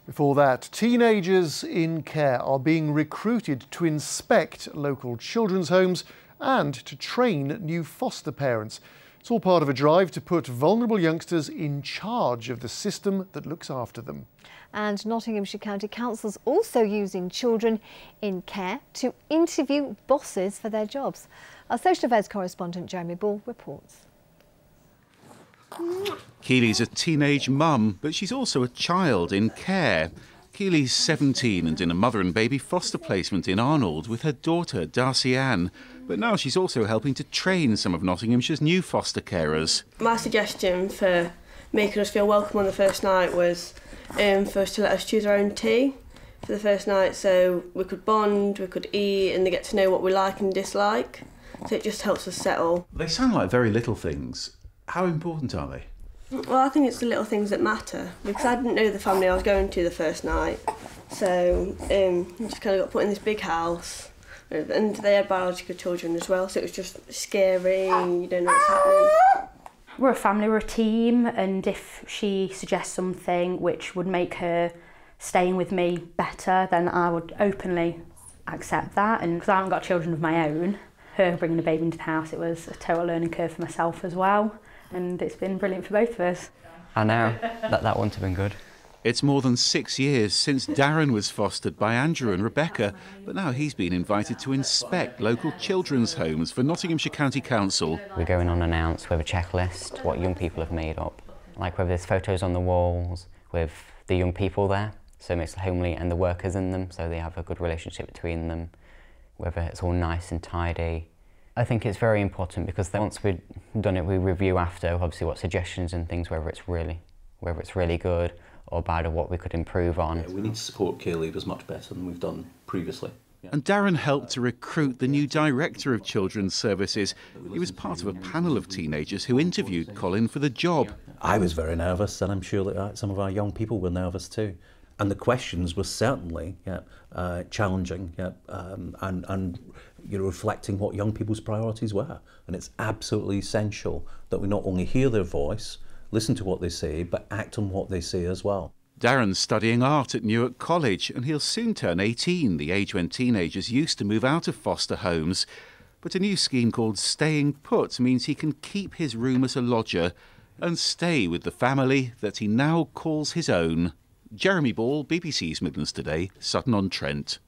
Before that, teenagers in care are being recruited to inspect local children's homes and to train new foster parents. It's all part of a drive to put vulnerable youngsters in charge of the system that looks after them. And Nottinghamshire County Council's also using children in care to interview bosses for their jobs. Our social affairs correspondent Jeremy Ball reports. Keely's a teenage mum, but she's also a child in care. Keely's 17 and in a mother and baby foster placement in Arnold with her daughter, Darcy Ann. But now she's also helping to train some of Nottinghamshire's new foster carers. My suggestion for making us feel welcome on the first night was for us to let us choose our own tea for the first night, so we could bond, we could eat, and they get to know what we like and dislike. So it just helps us settle. They sound like very little things. How important are they? Well, I think it's the little things that matter, because I didn't know the family I was going to the first night. So just kind of got put in this big house, and they had biological children as well, so it was just scary, and you don't know what's happening. We're a family, we're a team, and if she suggests something which would make her staying with me better, then I would openly accept that. And because I haven't got children of my own, her bringing a baby into the house, it was a total learning curve for myself as well. And it's been brilliant for both of us. I know, that wouldn't have been good. It's more than 6 years since Darren was fostered by Andrew and Rebecca, but now he's been invited to inspect local children's homes for Nottinghamshire County Council. We go in unannounced with a checklist, what young people have made up. Like whether there's photos on the walls with the young people there, so it makes the homely and the workers in them, so they have a good relationship between them, whether it's all nice and tidy. I think it's very important because then once we've done it, we review after, obviously, what suggestions and things, whether it's really good or bad, or what we could improve on. Yeah, we need to support care leavers much better than we've done previously. Yeah. And Darren helped to recruit the new director of children's services. He was part of a panel of teenagers who interviewed Colin for the job. I was very nervous, and I'm sure that some of our young people were nervous too. And the questions were certainly challenging, and reflecting what young people's priorities were. And it's absolutely essential that we not only hear their voice, listen to what they say, but act on what they say as well. Darren's studying art at Newark College, and he'll soon turn 18, the age when teenagers used to move out of foster homes. But a new scheme called Staying Put means he can keep his room as a lodger and stay with the family that he now calls his own. Jeremy Ball, BBC's Midlands Today, Sutton-on-Trent.